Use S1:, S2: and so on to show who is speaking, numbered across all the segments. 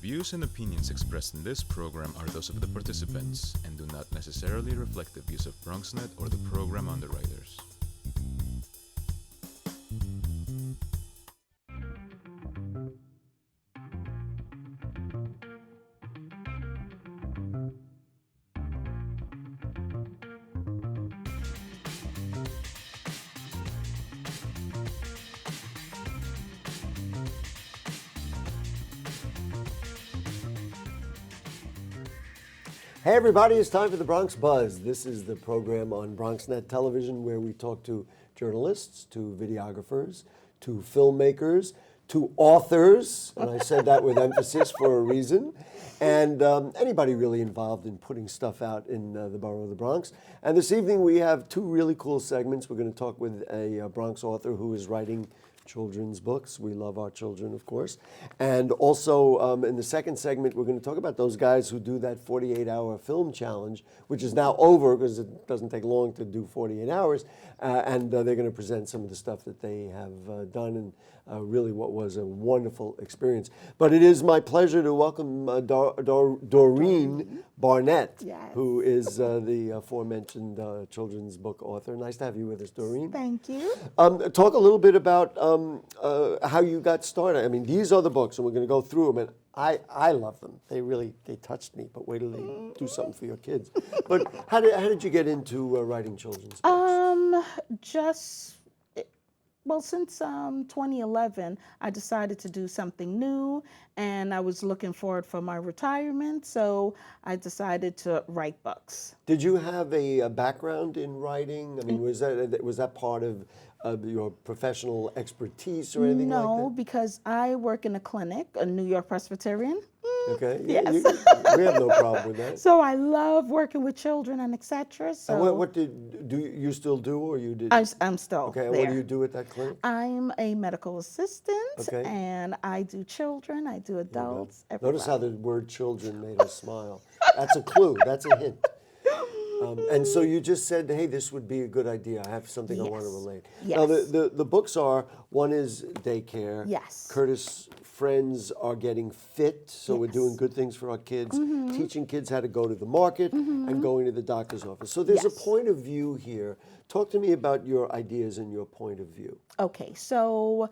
S1: views and opinions expressed in this program are those of the participants and do not necessarily reflect the views of Bronxnet or the program underwriters.
S2: Hey everybody, it's time for the Bronx Buzz. This is the program on Bronxnet television where we talk to journalists, to videographers, to filmmakers, to authors, and I said that with emphasis for a reason, and anybody really involved in putting stuff out in the borough of the Bronx. And this evening we have two really cool segments. We're going to talk with a Bronx author who is writing children's books. We love our children, of course. And also in the second segment, we're going to talk about those guys who do that 48-hour film challenge, which is now over because it doesn't take long to do 48 hours. And they're going to present some of the stuff that they have done and really what was a wonderful experience. But it is my pleasure to welcome Doreen Barnett,
S3: Yes.
S2: who is the aforementioned children's book author. Nice to have you with us, Doreen.
S3: Thank you.
S2: Talk a little bit about how you got started. I mean, these are the books, and we're going to go through them, and I love them. They touched me, but wait till they do something for your kids. But how did you get into writing children's books?
S3: Since 2011, I decided to do something new, and I was looking forward for my retirement, so I decided to write books.
S2: Did you have a background in writing? I mean, was that part of your professional expertise or anything like that?
S3: No, because I work in a clinic, a New York Presbyterian.
S2: Okay.
S3: Yes.
S2: We have no problem with that.
S3: So I love working with children and etc. So
S2: And what do you still do, or you did?
S3: I'm still
S2: Okay. And
S3: there.
S2: what do you do at that clinic?
S3: I'm a medical assistant,
S2: Okay.
S3: and I do children, I do adults,
S2: Notice how
S3: everybody.
S2: the word children made us smile. That's a clue. That's a hint. And so you just said, hey, this would be a good idea. I have something I want to
S3: Yes.
S2: relate.
S3: Yes.
S2: Now, the books are, one is daycare.
S3: Yes.
S2: Curtis' friends are getting fit, so we're
S3: Yes.
S2: doing good things for our kids, teaching kids how to go to the market and going to the doctor's office. So there's a
S3: Yes.
S2: point of view here. Talk to me about your ideas and your point of view.
S3: Okay, so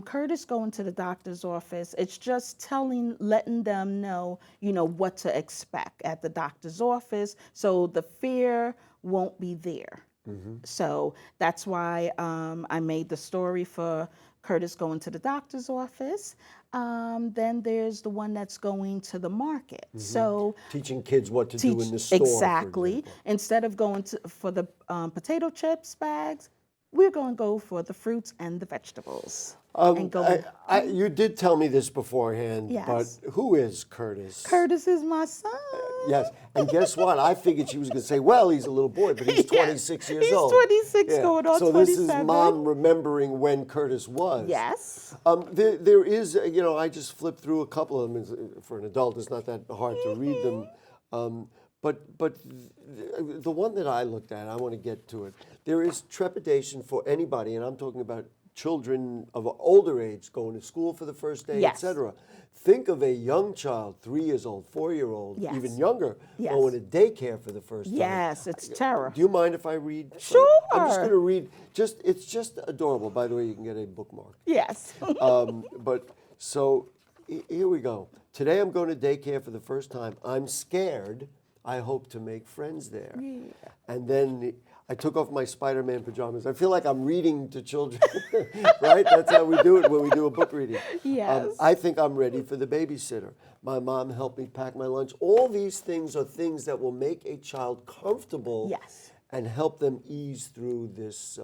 S3: Curtis going to the doctor's office, it's just letting them know, what to expect at the doctor's office, so the fear won't be there. So that's why I made the story for Curtis going to the doctor's office. Then there's the one that's going to the market. So
S2: Teaching kids what to do in the store. for
S3: exactly.
S2: example.
S3: Instead of going for the potato chips bags, we're going to go for the fruits and the vegetables. And go.
S2: You did tell me this beforehand,
S3: Yes.
S2: but who is Curtis?
S3: Curtis is my son.
S2: Yes, and guess what? I figured she was going to say, well, he's a little boy, but he's 26 years
S3: He's
S2: old.
S3: 26 going on
S2: so this is
S3: 27.
S2: Mom remembering when Curtis was.
S3: Yes.
S2: There is, I just flipped through a couple of them. For an adult, it's not that hard to read them. But the one that I looked at, I want to get to it. There is trepidation for anybody, and I'm talking about children of older age going to school for the first day,
S3: Yes.
S2: etc. Think of a young child, 3 years old, 4-year-old,
S3: Yes.
S2: even younger,
S3: Yes.
S2: going to daycare for the first time.
S3: Yes, it's terror.
S2: Do you mind if I read?
S3: Sure.
S2: I'm just going to read. It's just adorable. By the way, you can get a bookmark.
S3: Yes.
S2: Here we go. Today I'm going to daycare for the first time. I'm scared. I hope to make friends there.
S3: Yeah.
S2: And then I took off my Spider-Man pajamas. I feel like I'm reading to children, right? That's how we do it when we do a book reading.
S3: Yes.
S2: I think I'm ready for the babysitter. My mom helped me pack my lunch. All these things are things that will make a child comfortable
S3: Yes.
S2: and help them ease through this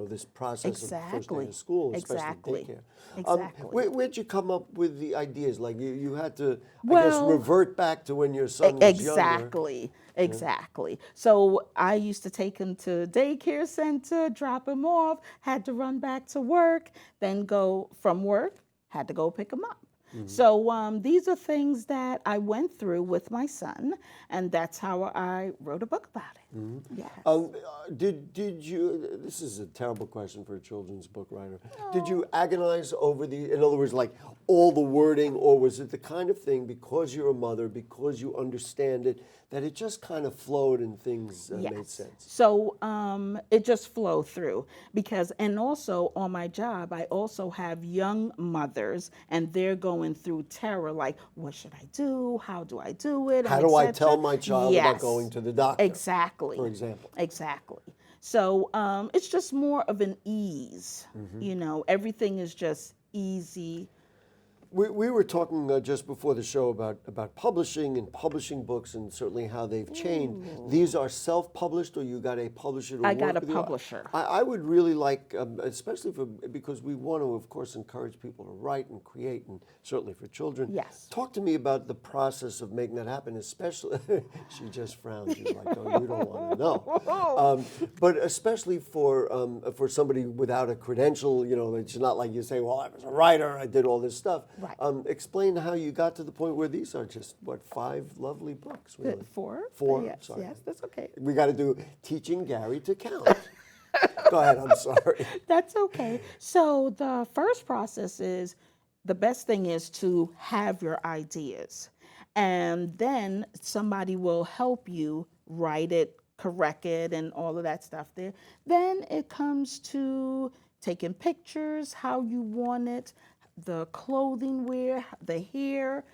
S2: this process of first day of school, especially daycare.
S3: Exactly.
S2: Where'd you come up with the ideas? Like you had to, I guess, revert back to when your son was younger.
S3: Exactly. So I used to take him to daycare center, drop him off, had to run back to work, then go from work, had to go pick him up. So these are things that I went through with my son, and that's how I wrote a book about it. Yes.
S2: Did you? This is a terrible question for a children's book writer. Did you agonize over in other words, like all the wording, or was it the kind of thing because you're a mother, because you understand it, that it just kind of flowed and things made sense?
S3: So it just flowed through and also on my job, I also have young mothers, and they're going through terror, like, what should I do? How do I do it?
S2: How do I tell my child about going to the doctor?
S3: Exactly.
S2: For example.
S3: Exactly. So it's just more of an ease. Everything is just easy.
S2: We were talking just before the show about publishing and publishing books, and certainly how they've changed. These are self-published, or you got a publisher to work with?
S3: I got a publisher.
S2: I would really like, especially because we want to, of course, encourage people to write and create, and certainly for children.
S3: Yes.
S2: Talk to me about the process of making that happen, especially, she just frowned, she's like, oh, you don't want to know. But especially for somebody without a credential, it's not like you say, well, I was a writer, I did all this stuff.
S3: Right.
S2: Explain how you got to the point where these are just, 5 lovely books, really?
S3: 4?
S2: 4?
S3: Yes,
S2: Sorry.
S3: yes, that's okay.
S2: We got to do teaching Gary to count. Go ahead, I'm sorry.
S3: That's okay. So the first process is, the best thing is to have your ideas. And then somebody will help you write it, correct it, and all of that stuff there. Then it comes to taking pictures, how you want it, the clothing wear, the hair,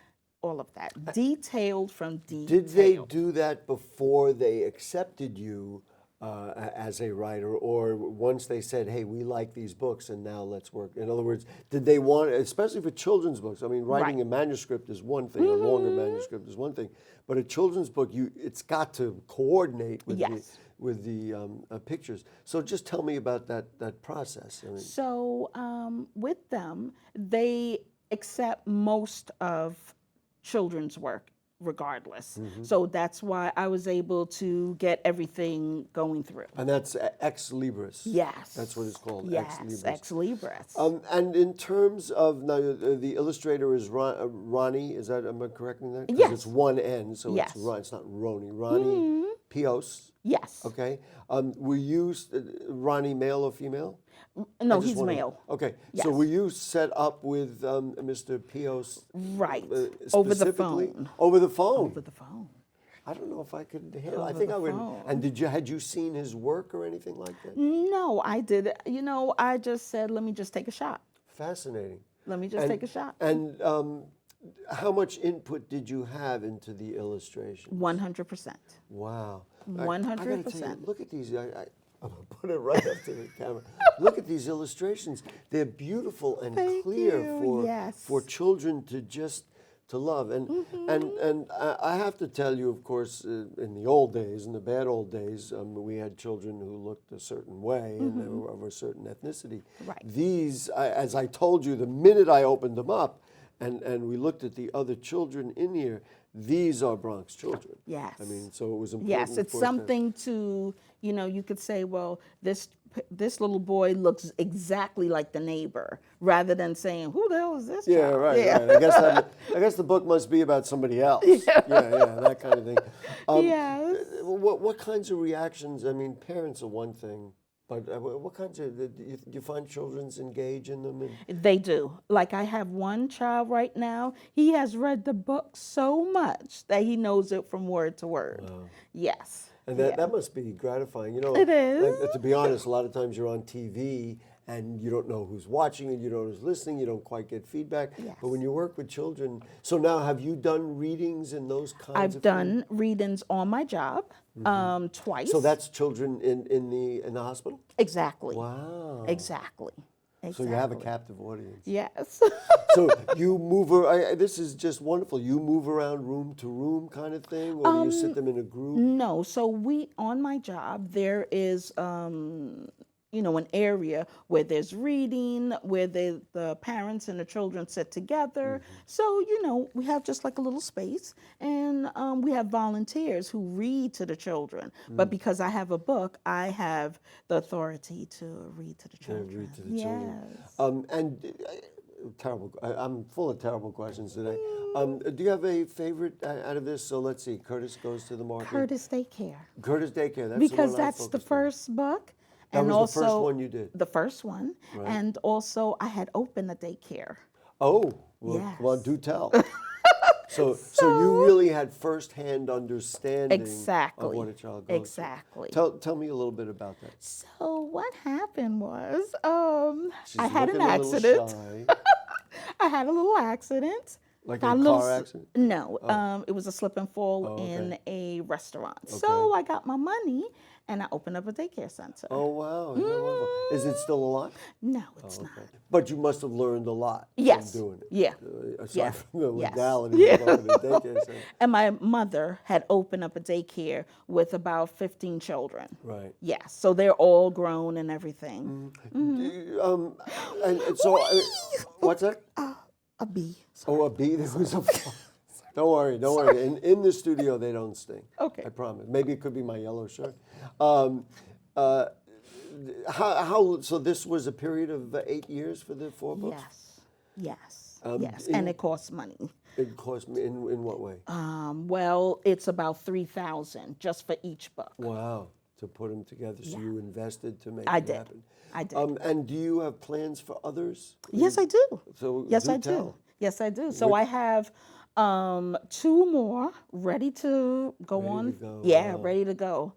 S3: all of that. Detailed from detailed.
S2: Did they do that before they accepted you as a writer, or once they said, hey, we like these books and now let's work? In other words, did they want, especially for children's books, I mean, writing a manuscript is one thing, a longer manuscript is one thing, but a children's book, it's got to coordinate with the pictures. So just tell me about that process. I mean,
S3: so with them, they accept most of children's work regardless. So that's why I was able to get everything going through.
S2: and that's ex libris.
S3: Yes.
S2: That's what it's called,
S3: Yes,
S2: ex libris.
S3: ex libris.
S2: And in terms of, now the illustrator is Ronnie, is that, am I correcting that? 'Cause
S3: Yes.
S2: it's one N, so
S3: Yes.
S2: it's not Ronnie. Ronnie Pios.
S3: Yes.
S2: Okay. Were you, Ronnie, male or female?
S3: No,
S2: just
S3: he's
S2: wanna-
S3: male.
S2: Okay.
S3: Yes.
S2: So were you set up with Mr. Pios?
S3: Right. Over the
S2: specifically?
S3: phone.
S2: Over the phone?
S3: Over the phone.
S2: I don't know if I could handle. I
S3: Over
S2: think
S3: the
S2: I would.
S3: phone.
S2: And had you seen his work or anything like that?
S3: No, I did. I just said, let me just take a shot.
S2: Fascinating.
S3: Let me just take a shot.
S2: And how much input did you have into the illustration?
S3: 100%.
S2: Wow.
S3: 100%.
S2: Look at these. I'm going to put it right up to the camera. Look at these illustrations. They're beautiful and
S3: Thank
S2: clear
S3: you. Yes.
S2: for children to love. And I have to tell you, of course, in the old days, in the bad old days, we had children who looked a certain way and they were of a certain ethnicity.
S3: Right.
S2: These, as I told you, the minute I opened them up and we looked at the other children in here, these are Bronx children.
S3: Yes.
S2: I mean, so it was important.
S3: Yes, it's
S2: for us
S3: something to, you could say, well, this little boy looks exactly like the neighbor, rather than saying, who the hell is this
S2: Yeah,
S3: child?
S2: right.
S3: Yeah.
S2: Right. I guess the book must be about somebody else. Yeah, that kind of thing.
S3: Yes.
S2: What kinds of reactions? I mean, parents are one thing, but what kinds of? Do you find children's engage in them?
S3: They do. Like, I have one child right now. He has read the book so much that he knows it from word to word.
S2: Wow.
S3: Yes.
S2: And that must be gratifying.
S3: It is.
S2: Like, to be honest, a lot of times you're on TV and you don't know who's watching and you don't know who's listening. You don't quite get feedback.
S3: Yes.
S2: But when you work with children, so now have you done readings and those kinds of
S3: I've
S2: things?
S3: done readings on my job twice.
S2: So that's children in the hospital?
S3: Exactly.
S2: Wow.
S3: Exactly.
S2: So you have a captive audience.
S3: Yes.
S2: So you move, this is just wonderful. You move around room to room kind of thing, or do you sit them in a group?
S3: No. So on my job, there is, an area where there's reading, where the parents and the children sit together. So, we have just like a little space, and we have volunteers who read to the children. But because I have a book, I have the authority to read to the children.
S2: Read to the children.
S3: Yes.
S2: And terrible. I'm full of terrible questions today. Do you have a favorite out of this? So let's see. Curtis Goes to the Market.
S3: Curtis Daycare.
S2: Curtis Daycare. That's
S3: Because
S2: the one
S3: that's the
S2: focused on.
S3: first book.
S2: That
S3: and
S2: was
S3: also,
S2: the first one you did.
S3: The first one.
S2: Right.
S3: And also I had opened a daycare.
S2: Oh, well,
S3: Yes.
S2: well, do tell. So you really had firsthand understanding
S3: Exactly.
S2: of what a child goes
S3: Exactly.
S2: through. Tell me a little bit about that.
S3: So what happened was,
S2: She's
S3: I had an
S2: looking a little
S3: accident.
S2: shy.
S3: I had a little accident.
S2: Like
S3: Got
S2: a
S3: little
S2: car
S3: s-
S2: accident?
S3: No, it was a slip and fall
S2: Oh, okay.
S3: in a restaurant. So I got my money and I opened up a daycare center.
S2: Oh, wow. Isn't that wonderful? Is it still alive?
S3: No, it's not.
S2: Okay. But you must have learned a lot
S3: Yes.
S2: from doing it.
S3: Yeah.
S2: Aside
S3: Yeah.
S2: from the
S3: Yes.
S2: legality of opening a daycare center.
S3: And my mother had opened up a daycare with about 15 children.
S2: Right.
S3: Yes, so they're all grown and everything.
S2: And so, what's that?
S3: A bee.
S2: Oh, a bee. There was a fly. Don't worry. In the studio, they don't sting.
S3: Okay.
S2: I promise. Maybe it could be my yellow shirt. So this was a period of 8 years for the 4 books?
S3: Yes. Yes. And it costs money.
S2: It cost me in what way?
S3: Well, it's about $3,000 just for each book.
S2: Wow. To put them together. So you invested to make
S3: I
S2: it
S3: did.
S2: happen.
S3: I did.
S2: And do you have plans for others?
S3: Yes, I do.
S2: So
S3: Yes,
S2: do
S3: I
S2: tell.
S3: do. Yes, I do. So I have 2 more ready to go
S2: Ready
S3: on.
S2: to go,
S3: Yeah,
S2: wow.
S3: ready to go.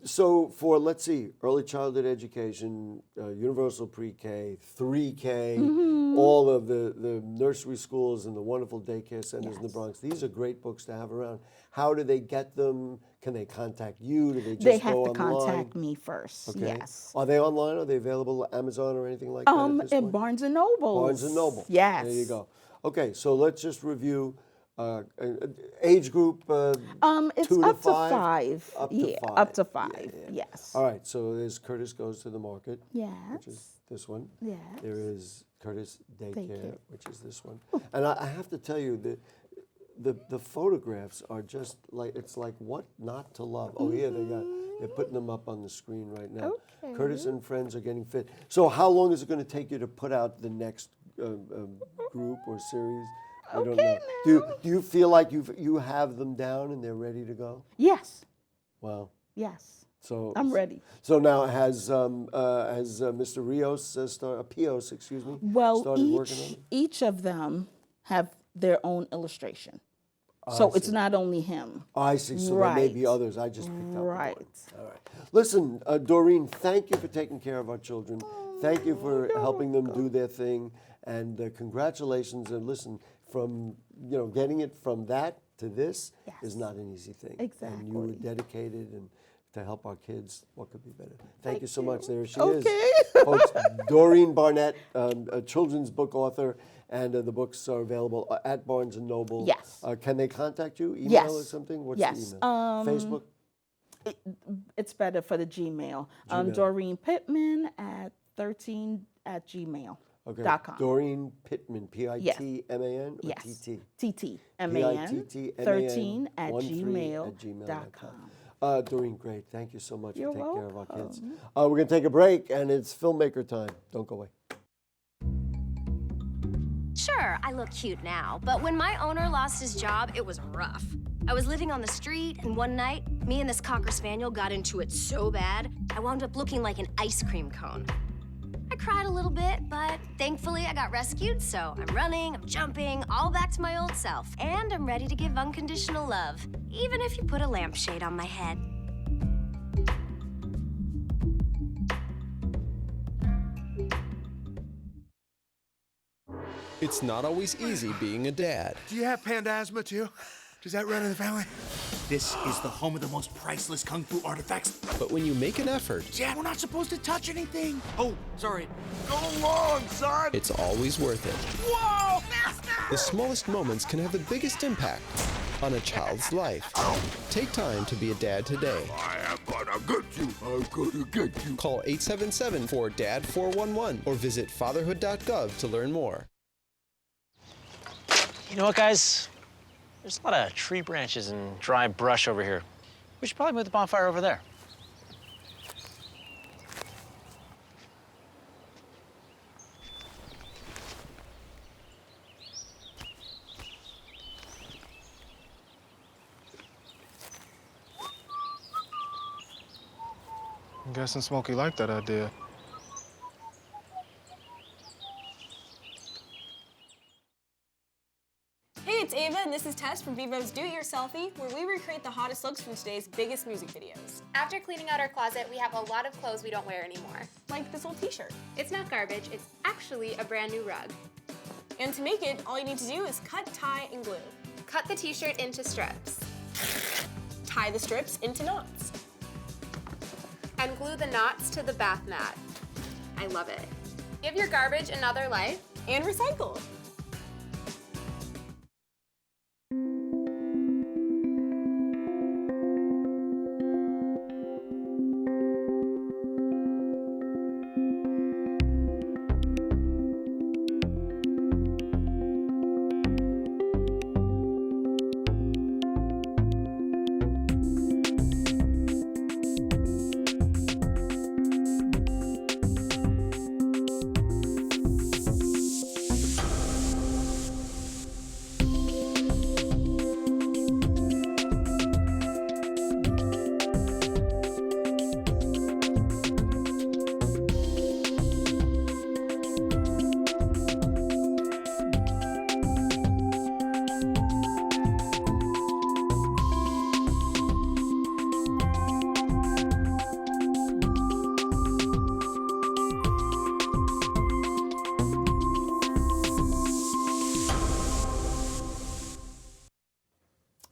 S2: So for, let's see, early childhood education, universal pre-K, 3K,
S3: Mm-hmm.
S2: all of the nursery schools and the wonderful daycare centers in the Bronx. These are great books to have around. How do they get them? Can they contact you? Do they just
S3: They have
S2: go
S3: to
S2: online?
S3: contact me first.
S2: Okay.
S3: Yes.
S2: Are they online? Are they available at Amazon or anything like that at this
S3: At
S2: point?
S3: Barnes and Noble.
S2: Barnes and Noble.
S3: Yes.
S2: There you go. Okay, so let's just review age group.
S3: It's
S2: 2 to
S3: up to
S2: 5?
S3: 5.
S2: Up to
S3: yeah,
S2: 5.
S3: up to 5. Yes.
S2: All right, so there's Curtis Goes to the Market,
S3: Yes.
S2: which is this one.
S3: Yes.
S2: There is Curtis Daycare, which is this one.
S3: Oh.
S2: And I have to tell you, the photographs are just like, it's like what not to love. Oh, yeah, they're putting them up on the screen right now.
S3: Okay.
S2: Curtis and Friends are getting fit. So how long is it going to take you to put out the next group or series? I don't know. Do you feel like you have them down and they're ready to go?
S3: Yes.
S2: Wow.
S3: Yes.
S2: So
S3: I'm ready.
S2: So now has Mr. Rios Pios, excuse me,
S3: Well,
S2: started working on it?
S3: each of them have their own illustration. So it's not only him.
S2: I see. So there may be
S3: Right.
S2: others. I just picked up
S3: Right.
S2: one. All right. Listen, Doreen, thank you for taking care of our children. Thank you for helping them do their thing, and congratulations. And listen, from getting it from that to this is not an easy thing. And you were
S3: Exactly.
S2: dedicated and to help our kids. What could be better? Thank you so much. There she
S3: Okay.
S2: is, folks. Doreen Barnett, a children's book author, and the books are available at Barnes and Noble.
S3: Yes.
S2: Can they contact you? Email
S3: Yes.
S2: or something? What's
S3: Yes.
S2: the email? Facebook.
S3: It's better for the Gmail. Doreen Pittman at 13@gmail.com.
S2: Okay. Doreen Pittman, P-I-T-M-A-n or
S3: Yes.
S2: T-T?
S3: TTMAN
S2: P-I-T-T-M-A-N
S3: 13@gmail.com.
S2: Doreen, great. Thank you so much
S3: You're
S2: for taking care of our kids.
S3: welcome.
S2: We're going to take a break, and it's filmmaker time. Don't go away.
S4: Sure, I look cute now, but when my owner lost his job, it was rough. I was living on the street, and one night, me and this Cocker Spaniel got into it so bad, I wound up looking like an ice cream cone. I cried a little bit, but thankfully I got rescued, so I'm running, I'm jumping, all back to my old self, and I'm ready to give unconditional love, even if you put a lampshade on my head.
S5: It's not always easy being a dad.
S6: Do you have panda asthma too? Does that run in the family? This is the home of the most priceless kung fu artifacts.
S5: But when you make an effort,
S6: Dad, we're not supposed to touch anything. Oh, sorry. Go along, son.
S5: it's always worth it.
S6: Whoa, master!
S5: The smallest moments can have the biggest impact on a child's life. Take time to be a dad today.
S6: I am gonna get you. I'm gonna get you.
S5: Call 877-4DAD-411 or visit fatherhood.gov to learn more.
S7: You know what, guys? There's a lot of tree branches and dry brush over here. We should probably move the bonfire over there.
S8: I'm guessing Smokey liked that idea.
S9: Hey, it's Ava, and this is Tess from Vivo's Do It Yourselfie, where we recreate the hottest looks from today's biggest music videos.
S10: After cleaning out our closet, we have a lot of clothes we don't wear anymore.
S9: Like this old t-shirt.
S10: It's not garbage, it's actually a brand new rug.
S9: And to make it, all you need to do is cut, tie, and glue.
S10: Cut the t-shirt into strips.
S9: Tie the strips into knots.
S10: And glue the knots to the bath mat. I love it. Give your garbage another life.
S9: And recycle.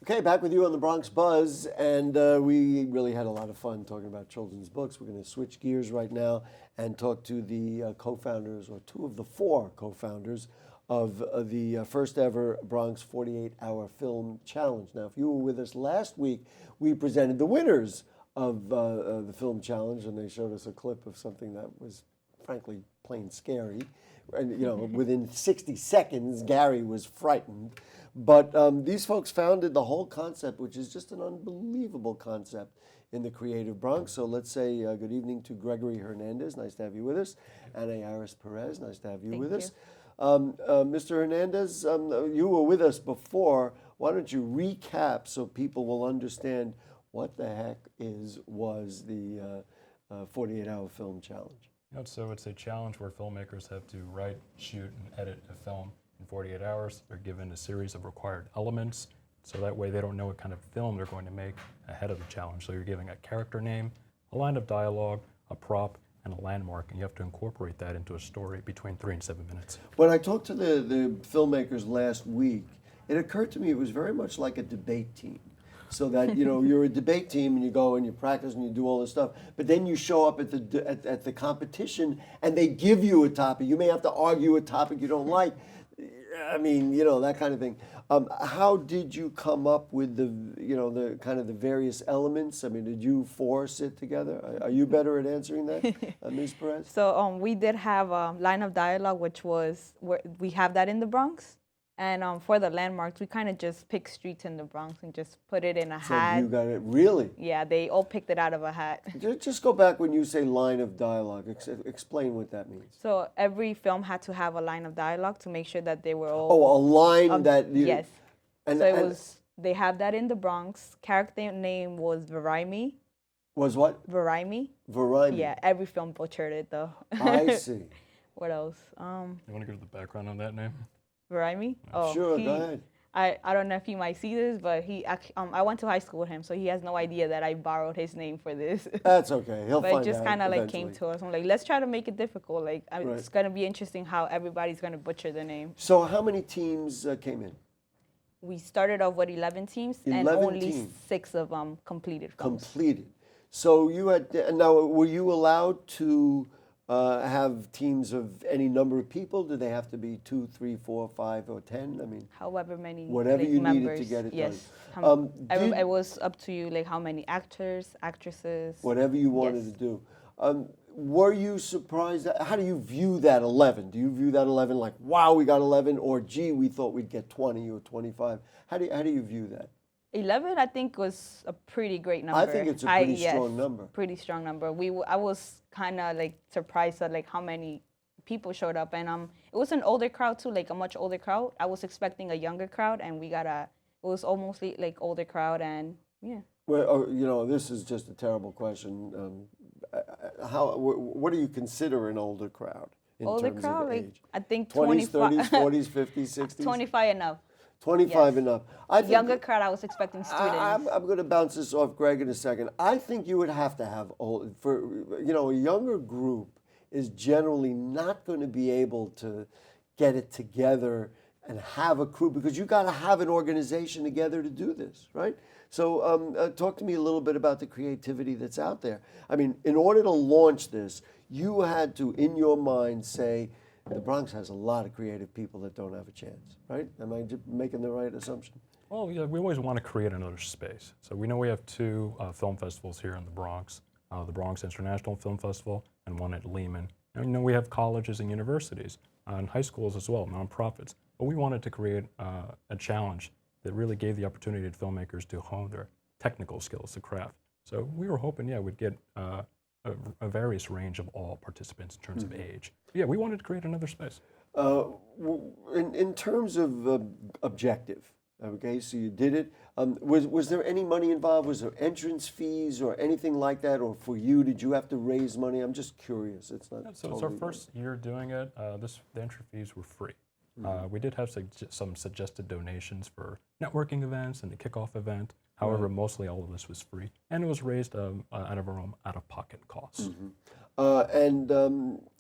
S2: Okay, back with you on the Bronx Buzz, and we really had a lot of fun talking about children's books. We're going to switch gears right now and talk to the co-founders, or two of the four co-founders, of the first ever Bronx 48-Hour Film Challenge. Now, if you were with us last week, we presented the winners of the film challenge, and they showed us a clip of something that was, frankly, plain scary. And, you know, within 60 seconds, Gary was frightened. But these folks founded the whole concept, which is just an unbelievable concept in the creative Bronx. So let's say good evening to Gregory Hernandez. Nice to have you with us. And Ayaris Perez. Nice to have you with us. Mr. Hernandez, you were with us before. Why don't you recap so people will understand what the heck was the 48-Hour Film Challenge?
S11: So it's a challenge where filmmakers have to write, shoot, and edit a film in 48 hours. They're given a series of required elements, so that way they don't know what kind of film they're going to make ahead of the challenge. So you're giving a character name, a line of dialogue, a prop, and a landmark, and you have to incorporate that into a story between 3 and 7 minutes.
S2: When I talked to the filmmakers last week, it occurred to me it was very much like a debate team. So that, you know, you're a debate team and you go and you practice and you do all this stuff, but then you show up at the competition and they give you a topic. You may have to argue a topic you don't like. I mean, you know, that kind of thing. How did you come up with the kind of the various elements? I mean, did you four sit together? Are you better at answering that, Ms. Perez?
S12: So we did have a line of dialogue, which was, we have that in the Bronx. And for the landmarks, we kind of just picked streets in the Bronx and just put it in a hat.
S2: So you got it, really?
S12: Yeah, they all picked it out of a hat.
S2: Just go back when you say line of dialogue. Explain what that means.
S12: So every film had to have a line of dialogue to make sure that they were all...
S2: Oh, a line that...
S12: Yes. They have that in the Bronx. Character name was Variety.
S2: Was what?
S12: Variety.
S2: Variety.
S12: Yeah, every film butchered it, though.
S2: I see.
S12: What else?
S11: You want to give the background on that name?
S12: Variety?
S2: Oh, sure, go ahead.
S12: I don't know if he might see this, but I went to high school with him, so he has no idea that I borrowed his name for this.
S2: That's okay. He'll find out.
S12: But it just kind of like came to us. I'm like, let's try to make it difficult. Like, it's going to be interesting how everybody's going to butcher the name.
S2: So how many teams came in?
S12: We started off with 11 teams, and only 6 of them completed films.
S2: Completed. So you had, now were you allowed to have teams of any number of people? Do they have to be 2, 3, 4, 5, or 10? I mean,
S12: however many.
S2: Whatever you
S12: members,
S2: needed to get it
S12: yes.
S2: done.
S12: It was up to you, like how many actors, actresses.
S2: Whatever you wanted to do. Were you surprised? How do you view that 11? Do you view that 11 like, wow, we got 11, or gee, we thought we'd get 20 or 25? How do you view that?
S12: 11, I think, was a pretty great number.
S2: I think it's a pretty strong number.
S12: Pretty strong number. I was kind of like surprised at like how many people showed up, and it was an older crowd too, like a much older crowd. I was expecting a younger crowd, and it was almost like older crowd, and yeah.
S2: Well, you know, this is just a terrible question. what do you consider an older crowd in
S12: Older
S2: terms
S12: crowd,
S2: of
S12: like,
S2: age?
S12: I think
S2: 20s,
S12: 25.
S2: 30s, 40s, 50s, 60s?
S12: 25 and up.
S2: 25
S12: Yes.
S2: and up. I think,
S12: Younger crowd, I was expecting students.
S2: I'm going to bounce this off Greg in a second. I think you would have to have a younger group is generally not going to be able to get it together and have a crew, because you got to have an organization together to do this, right? So talk to me a little bit about the creativity that's out there. I mean, in order to launch this, you had to, in your mind, say, the Bronx has a lot of creative people that don't have a chance, right? Am I making the right assumption?
S11: Well, yeah, we always want to create another space. So we know we have two film festivals here in the Bronx, the Bronx International Film Festival and one at Lehman. And we know we have colleges and universities and high schools as well, nonprofits. But we wanted to create a challenge that really gave the opportunity to filmmakers to hone their technical skills, the craft. So we were hoping, we'd get a various range of all participants in terms of age. Yeah, we wanted to create another space.
S2: In terms of objective, okay, so you did it. Was there any money involved? Was there entrance fees or anything like that? Or for you, did you have to raise money? I'm just curious. It's not.
S11: So it's our first year doing it. The entry fees were free. We did have some suggested donations for networking events and the kickoff event. However, mostly all of this was free, and it was raised out of our own out-of-pocket costs.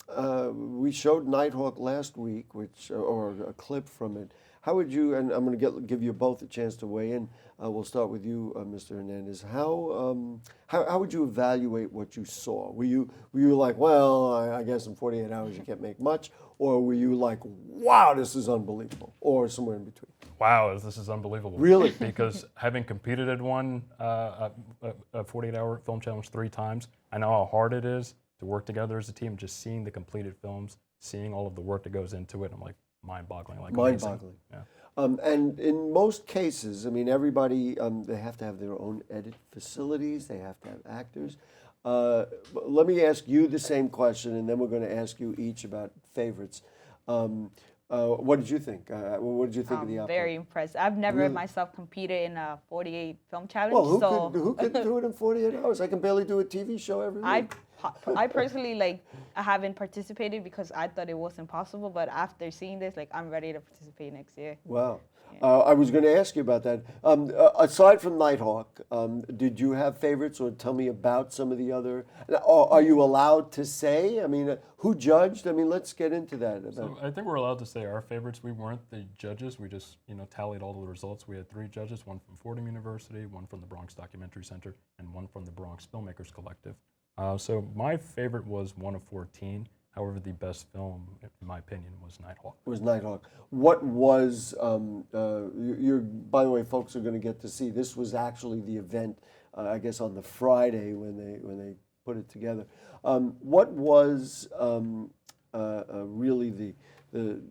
S2: We showed Nighthawk last week, or a clip from it. How would you? And I'm going to give you both a chance to weigh in. We'll start with you, Mr. Hernandez. How would you evaluate what you saw? Were you like, well, I guess in 48 hours you can't make much, or were you like, wow, this is unbelievable, or somewhere in between?
S11: Wow, this is unbelievable.
S2: Really?
S11: Because having competed at one a 48-hour film challenge 3 times, I know how hard it is to work together as a team. Just seeing the completed films, seeing all of the work that goes into it, I'm like mind-boggling.
S2: Mind-boggling.
S11: Yeah.
S2: And in most cases, I mean, everybody, they have to have their own edit facilities. They have to have actors. Let me ask you the same question, and then we're going to ask you each about favorites. What did you think? What did you think of the output?
S12: Very impressed. I've never myself competed in a 48 film challenge.
S2: Well, who could do it in 48 hours? I can barely do a TV show every week.
S12: I personally, I haven't participated because I thought it wasn't possible, but after seeing this, I'm ready to participate next year.
S2: Wow. I was going to ask you about that. Aside from Nighthawk, did you have favorites, or tell me about some of the other? Are you allowed to say? I mean, who judged? I mean, let's get into that.
S11: So I think we're allowed to say our favorites. We weren't the judges. We just, tallied all the results. We had 3 judges, one from Fordham University, one from the Bronx Documentary Center, and one from the Bronx Filmmakers Collective. So my favorite was one of 14. However, the best film, in my opinion, was Nighthawk.
S2: It was Nighthawk. What was, by the way, folks are going to get to see, this was actually the event, I guess, on the Friday when they put it together. What was really the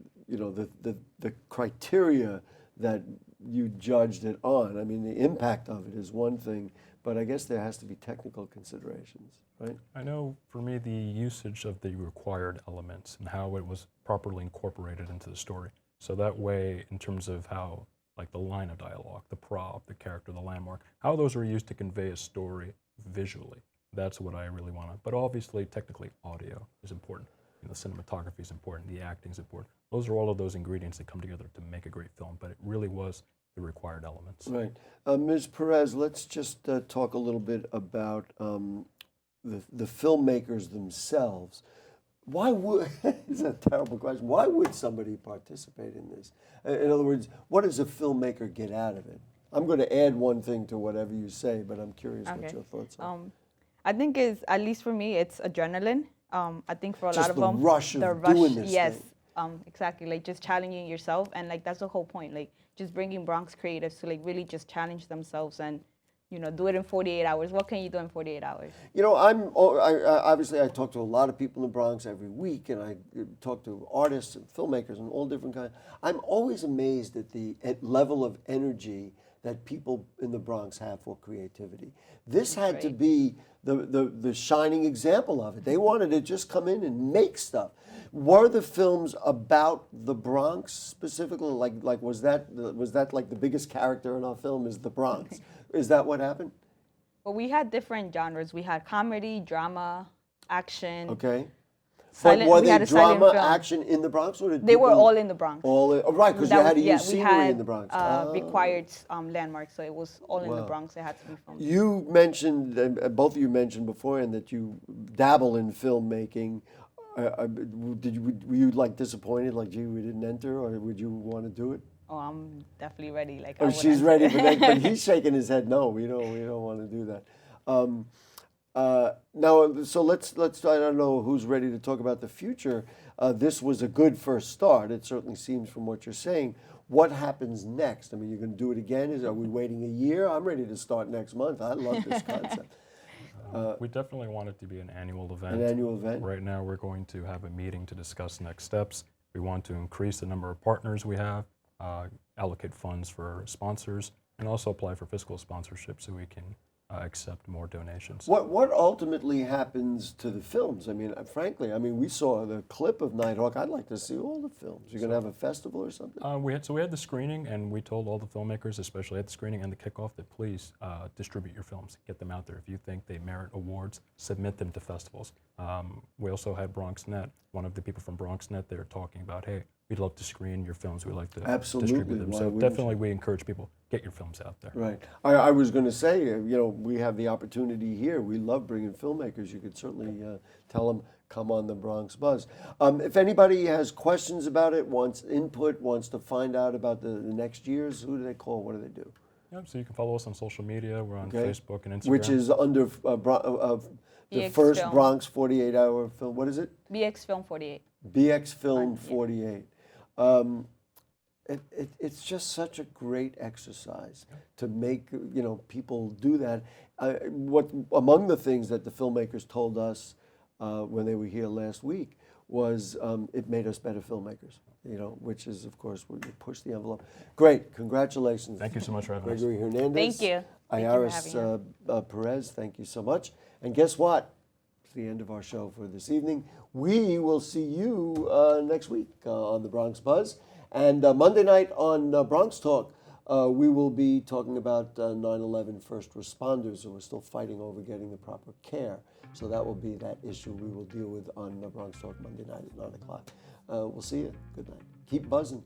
S2: criteria that you judged it on? I mean, the impact of it is one thing, but I guess there has to be technical considerations, right?
S11: I know for me the usage of the required elements and how it was properly incorporated into the story. So that way, in terms of how, the line of dialogue, the prop, the character, the landmark, how those are used to convey a story visually. That's what I really want to. But obviously, technically, audio is important. The cinematography is important. The acting is important. Those are all of those ingredients that come together to make a great film. But it really was the required elements.
S2: Right. Ms. Perez, let's just talk a little bit about the filmmakers themselves. Why would, it's a terrible question, why would somebody participate in this? In other words, what does a filmmaker get out of it? I'm going to add one thing to whatever you say, but I'm curious what your thoughts are.
S12: I think at least for me, it's adrenaline. I think for a
S2: Just
S12: lot of them,
S2: the rush of doing this
S12: yes,
S2: thing.
S12: Exactly, just challenging yourself, and that's the whole point, just bringing Bronx creatives to really just challenge themselves and do it in 48 hours. What can you do in 48 hours?
S2: Obviously I talk to a lot of people in the Bronx every week, and I talk to artists and filmmakers and all different kinds. I'm always amazed at the level of energy that people in the Bronx have for creativity. This had to be the shining example of it. They wanted to just come in and make stuff. Were the films about the Bronx specifically? Was that the biggest character in our film is the Bronx? Is that what happened?
S12: Well, we had different genres. We had comedy, drama, action.
S2: Okay.
S12: Silent,
S2: but were
S12: we
S2: they
S12: had a silent
S2: drama,
S12: film.
S2: action in the Bronx? Or did
S12: They were
S2: people-
S12: all in the Bronx.
S2: Right, because you
S12: That
S2: had to
S12: was- yeah,
S2: use
S12: we
S2: scenery
S12: had,
S2: in the Bronx.
S12: required landmarks, so it was all in the
S2: Wow.
S12: Bronx. It had to be filmed.
S2: You mentioned, both of you mentioned beforehand that you dabble in filmmaking. Were you like disappointed, like, gee, we didn't enter, or would you want to do it?
S12: Oh, I'm definitely ready. Like,
S2: Oh, she's ready, but he's shaking his head. No, we don't want to do that. Now, so let's. I don't know who's ready to talk about the future. This was a good first start. It certainly seems from what you're saying. What happens next? I mean, you're going to do it again? Are we waiting a year? I'm ready to start next month. I love this concept.
S11: We definitely want it to be an annual event.
S2: An annual event?
S11: Right now, we're going to have a meeting to discuss next steps. We want to increase the number of partners we have, allocate funds for sponsors, and also apply for fiscal sponsorship so we can accept more donations.
S2: What ultimately happens to the films? I mean, frankly, we saw the clip of Nighthawk. I'd like to see all the films. You're going to have a festival or something?
S11: We had the screening, and we told all the filmmakers, especially at the screening and the kickoff, that please distribute your films, get them out there. If you think they merit awards, submit them to festivals. We also had Bronxnet. One of the people from Bronxnet, they're talking about, hey, we'd love to screen your films. We'd like to distribute them.
S2: Why
S11: So
S2: wouldn't
S11: definitely we encourage people, get your films out there.
S2: Right. I was going to say, we have the opportunity here. We love bringing filmmakers. You could certainly tell them, come on the Bronx Buzz. If anybody has questions about it, wants input, wants to find out about the next years, who do they call? What do they do?
S11: Yep, so you can follow us on social media. We're on
S2: Okay.
S11: Facebook and Instagram.
S2: Which is under the
S12: BX
S2: first
S12: Film.
S2: Bronx 48-hour film. What is it?
S12: BX Film 48.
S2: BX Film 48. It's just such a great exercise to make people do that. What among the things that the filmmakers told us when they were here last week was it made us better filmmakers. Which is of course where you push the envelope. Great, congratulations.
S11: Thank you so much for having us.
S2: Gregory Hernandez.
S12: Thank you. Thank you for
S2: Ayaris
S12: having
S2: Perez. Thank you so much. And guess what? It's the end of our show for this evening. We will see you next week on the Bronx Buzz. And Monday night on Bronx Talk, we will be talking about 9/11 first responders who are still fighting over getting the proper care. So that will be that issue we will deal with on Bronx Talk Monday night at 9 o'clock. We'll see you. Good night. Keep buzzing.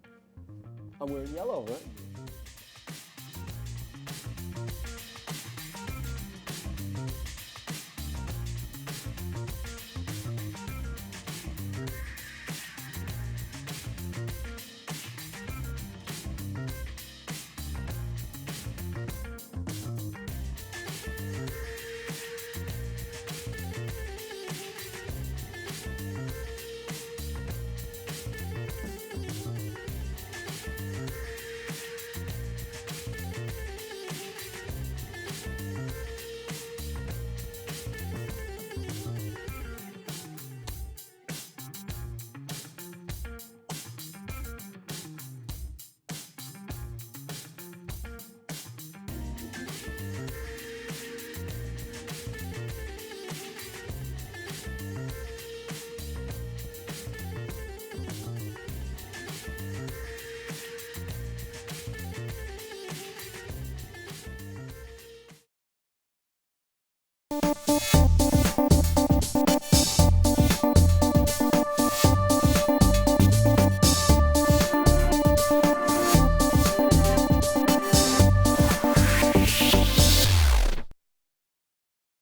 S2: I'm wearing yellow, right?